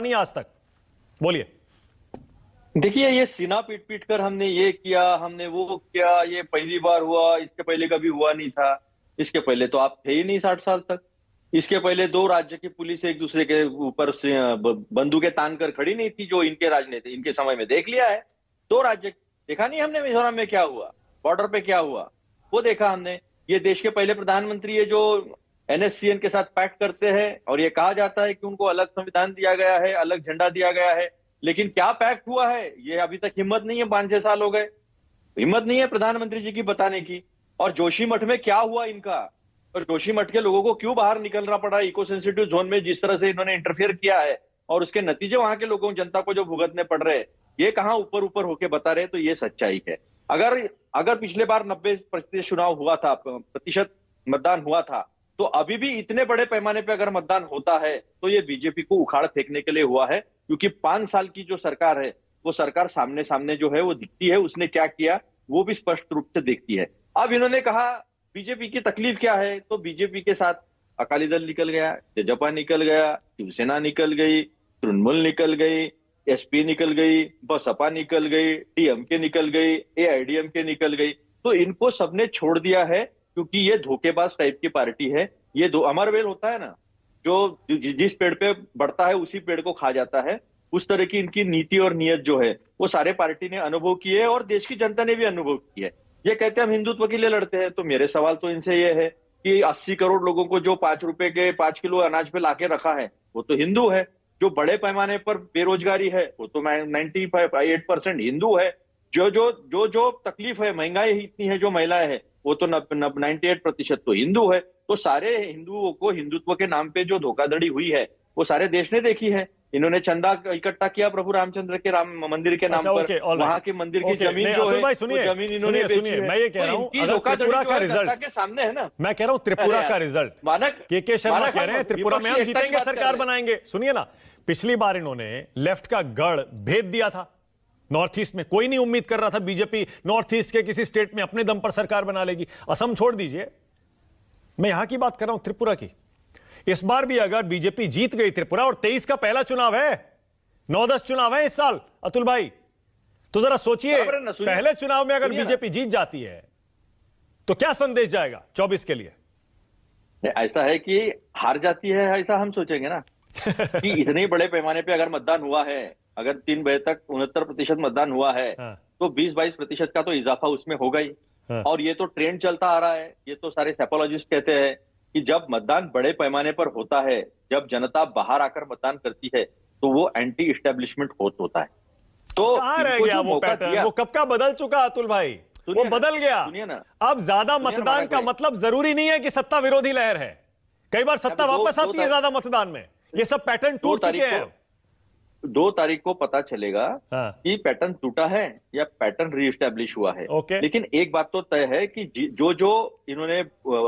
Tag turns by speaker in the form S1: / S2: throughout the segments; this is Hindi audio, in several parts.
S1: नहीं आज तक। बोलिए।
S2: देखिए, ये सीना पीट पीट कर हमने ये किया, हमने वो किया, ये पहली बार हुआ, इसके पहले कभी हुआ नहीं था। इसके पहले तो आप थे ही नहीं 60 साल तक। इसके पहले दो राज्य की पुलिस एक दूसरे के ऊपर से बंदूकें तान कर खड़ी नहीं थी, जो इनके राजनीति इनके समय में देख लिया है। दो राज्य देखा नहीं हमने, मिजोरम में क्या हुआ, बॉर्डर पे क्या हुआ, वो देखा हमने। ये देश के पहले प्रधानमंत्री है जो एनएससीएन के साथ पैक्ट करते हैं, और ये कहा जाता है कि उनको अलग संविधान दिया गया है, अलग झंडा दिया गया है। लेकिन क्या पैक्ट हुआ है, ये अभी तक हिम्मत नहीं है। 5-6 साल हो गए, हिम्मत नहीं है प्रधानमंत्री जी की बताने की। और जोशीमठ में क्या हुआ इनका, और जोशीमठ के लोगों को क्यों बाहर निकलना पड़ा इको सेंसिटिव जोन में, जिस तरह से इन्होंने इंटरफेयर किया है, और उसके नतीजे वहां के लोगों जनता को जो भुगतने पड़ रहे हैं, ये कहाँ ऊपर ऊपर होके बता रहे। तो ये सच्चाई है। अगर अगर पिछले बार 90% चुनाव हुआ था, प्रतिशत मतदान हुआ था, तो अभी भी इतने बड़े पैमाने पे अगर मतदान होता है तो ये बीजेपी को उखाड़ फेंकने के लिए हुआ है। क्योंकि 5 साल की जो सरकार है, वो सरकार सामने सामने जो है वो दिखती है, उसने क्या किया वो भी स्पष्ट रूप से दिखती है। अब इन्होंने कहा बीजेपी की तकलीफ क्या है, तो बीजेपी के साथ अकाली दल निकल गया, तेजपा निकल गया, शिवसेना निकल गई, तृणमूल निकल गई, एसपी निकल गई, बसपा निकल गई, डीएमके निकल गई, एआईडीएमके निकल गई। तो इनको सबने छोड़ दिया है, क्योंकि ये धोखेबाज टाइप की पार्टी है। ये दो अमरवेल होता है ना, जो जिस पेड़ पे बढ़ता है उसी पेड़ को खा जाता है, उस तरह की इनकी नीति और नियत जो है वो सारे पार्टी ने अनुभव की है, और देश की जनता ने भी अनुभव की है। ये कहते हैं हम हिंदुत्व के लिए लड़ते हैं, तो मेरे सवाल तो इनसे ये है कि 80 करोड़ लोगों को जो 5 रुपए के 5 किलो अनाज पे लाके रखा है, वो तो हिंदू है। जो बड़े पैमाने पर बेरोजगारी है, वो तो 98% हिंदू है। जो जो जो जो तकलीफ है, महंगाई इतनी है, जो महिलाएं है, वो तो 98% तो हिंदू है। तो सारे हिंदुओं को हिंदुत्व के नाम पे जो धोखाधड़ी हुई है, वो सारे देश ने देखी है। इन्होंने चंदा इकट्ठा किया प्रभु रामचंद्र के राम मंदिर के नाम पर, वहां के मंदिर की जमीन जो है, वो जमीन इन्होंने बेची है।
S1: मैं ये कह रहा हूं, अगर त्रिपुरा का रिजल्ट
S2: के सामने है ना,
S1: मैं कह रहा हूं त्रिपुरा का रिजल्ट,
S2: मानक
S1: के शर्मा कह रहे हैं त्रिपुरा में हम जीतेंगे, सरकार बनाएंगे। सुनिए ना, पिछली बार इन्होंने लेफ्ट का गढ़ भेद दिया था नॉर्थ ईस्ट में। कोई नहीं उम्मीद कर रहा था बीजेपी नॉर्थ ईस्ट के किसी स्टेट में अपने दम पर सरकार बना लेगी। असम छोड़ दीजिए, मैं यहां की बात कर रहा हूं, त्रिपुरा की। इस बार भी अगर बीजेपी जीत गई त्रिपुरा, और 23 का पहला चुनाव है, 9-10 चुनाव है इस साल, अतुल भाई, तो जरा सोचिए, पहले चुनाव में अगर बीजेपी जीत जाती है तो क्या संदेश जाएगा 24 के लिए?
S2: ऐसा है कि हार जाती है, ऐसा हम सोचेंगे ना कि इतने बड़े पैमाने पे अगर मतदान हुआ है, अगर 3 बजे तक 69% मतदान हुआ है,
S1: हाँ।
S2: तो 20-22% का तो इजाफा उसमें होगा ही।
S1: हाँ।
S2: और ये तो ट्रेंड चलता आ रहा है। ये तो सारे सेपोलॉजिस्ट कहते हैं कि जब मतदान बड़े पैमाने पर होता है, जब जनता बाहर आकर मतदान करती है, तो वो एंटी एस्टेब्लिशमेंट होता है। तो
S1: कहां रह गया वो पैटर्न? वो कब का बदल चुका अतुल भाई, वो बदल गया।
S2: सुनिए ना,
S1: अब ज्यादा मतदान का मतलब जरूरी नहीं है कि सत्ता विरोधी लहर है। कई बार सत्ता वापस आती है ज्यादा मतदान में। ये सब पैटर्न टूट चुके हैं।
S2: 2 तारीख को पता चलेगा
S1: हाँ।
S2: कि पैटर्न टूटा है या पैटर्न रीएस्टैब्लिश हुआ है। लेकिन एक बात तो तय है कि जो जो इन्होंने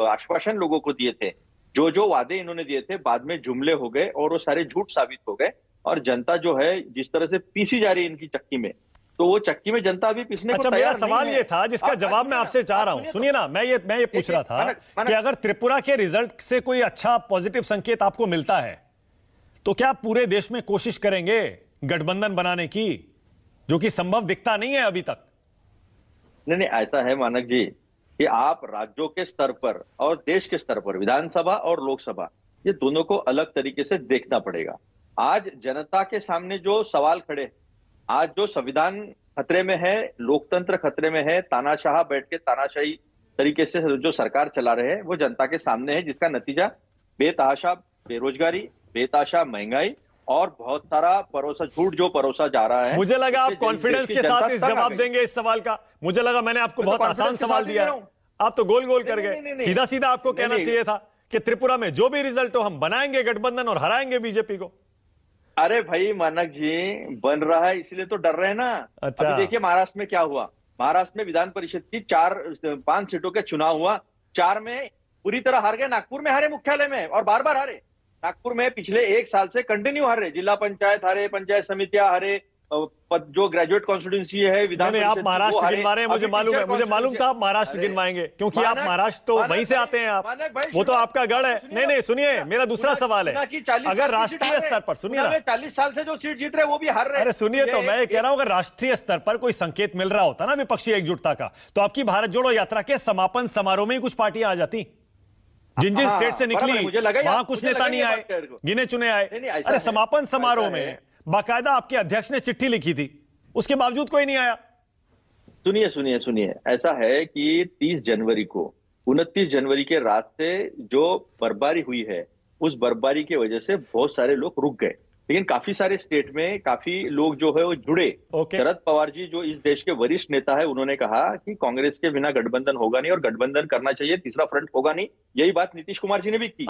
S2: आश्वासन लोगों को दिए थे, जो जो वादे इन्होंने दिए थे, बाद में जुमले हो गए और वो सारे झूठ साबित हो गए। और जनता जो है जिस तरह से पीसी जा रही है इनकी चक्की में, तो वो चक्की में जनता अभी पीसने को तैयार नहीं है।
S1: मेरा सवाल ये था जिसका जवाब मैं आपसे चाह रहा हूं। सुनिए ना, मैं ये पूछ रहा था कि अगर त्रिपुरा के रिजल्ट से कोई अच्छा पॉजिटिव संकेत आपको मिलता है, तो क्या पूरे देश में कोशिश करेंगे गठबंधन बनाने की, जो कि संभव दिखता नहीं है अभी तक?
S2: नहीं, ऐसा है मानक जी कि आप राज्यों के स्तर पर और देश के स्तर पर, विधानसभा और लोकसभा, ये दोनों को अलग तरीके से देखना पड़ेगा। आज जनता के सामने जो सवाल खड़े, आज जो संविधान खतरे में है, लोकतंत्र खतरे में है, तानाशाह बैठ के तानाशाही तरीके से जो सरकार चला रहे हैं, वो जनता के सामने है, जिसका नतीजा बेतहाशा बेरोजगारी, बेतहाशा महंगाई और बहुत सारा झूठ जो परोसा जा रहा है।
S1: मुझे लगा आप कॉन्फिडेंस के साथ इस जवाब देंगे इस सवाल का। मुझे लगा मैंने आपको बहुत आसान सवाल दिया है, आप तो गोल गोल कर गए। सीधा सीधा आपको कहना चाहिए था कि त्रिपुरा में जो भी रिजल्ट हो हम बनाएंगे गठबंधन और हराएंगे बीजेपी को।
S2: अरे भाई मानक जी, बन रहा है इसलिए तो डर रहे हैं ना।
S1: अच्छा।
S2: अभी देखिए महाराष्ट्र में क्या हुआ। महाराष्ट्र में विधान परिषद की 5 सीटों के चुनाव हुआ, 4 में पूरी तरह हार गए। नागपुर में हारे, मुख्यालय में, और बार बार हारे। नागपुर में पिछले 1 साल से कंटिन्यू हारे, जिला पंचायत हारे, पंचायत समितियां हारे, जो ग्रेजुएट कॉन्स्टिट्यूंसी है विधान
S1: नहीं, आप
S2: परिषद की, वो
S1: महाराष्ट्र
S2: हारे।
S1: गिनवा रहे हैं, मुझे
S2: अभी
S1: मालूम है,
S2: टीचर
S1: मुझे मालूम था आप महाराष्ट्र
S2: अरे,
S1: गिनवाएंगे, क्योंकि आप
S2: मानक-
S1: महाराष्ट्र तो
S2: मानक
S1: वहीं से
S2: भाई-
S1: आते हैं आप।
S2: मानक भाई,
S1: वो तो
S2: सुनिए,
S1: आपका गढ़ है।
S2: सुनिए,
S1: नहीं सुनिए, मेरा दूसरा सवाल है, अगर राष्ट्रीय स्तर पर सुनिए ना,
S2: 40 साल से जो सीट जीत रहे हैं वो भी हार रहे हैं।
S1: अरे सुनिए, तो
S2: ये
S1: मैं
S2: एक-
S1: कह रहा हूं अगर राष्ट्रीय स्तर पर कोई संकेत मिल रहा होता ना विपक्षी एकजुटता का, तो आपकी भारत जोड़ो यात्रा के समापन समारोह में ही कुछ पार्टियां आ जाती। जिन जिन
S2: हाँ,
S1: स्टेट से
S2: बराबर है,
S1: निकली
S2: मुझे लगा ही
S1: वहां
S2: आप-
S1: कुछ
S2: मुझे
S1: नेता
S2: लगा
S1: नहीं
S2: ही
S1: आए,
S2: बात कर को।
S1: गिने चुने आए।
S2: नहीं, ऐसा
S1: अरे
S2: है,
S1: समापन समारोह
S2: ऐसा
S1: में
S2: है।
S1: बाकायदा आपके अध्यक्ष ने चिट्ठी लिखी थी, उसके बावजूद कोई नहीं आया।
S2: सुनिए सुनिए सुनिए, ऐसा है कि 30 जनवरी को 29 जनवरी के रात से जो बर्फबारी हुई है, उस बर्फबारी की वजह से बहुत सारे लोग रुक गए, लेकिन काफी सारे स्टेट में काफी लोग जो है वो जुड़े।
S1: ओके।
S2: शरद पवार जी जो इस देश के वरिष्ठ नेता है, उन्होंने कहा कि कांग्रेस के बिना गठबंधन होगा नहीं और गठबंधन करना चाहिए, तीसरा फ्रंट होगा नहीं। यही बात नीतीश कुमार जी ने भी की।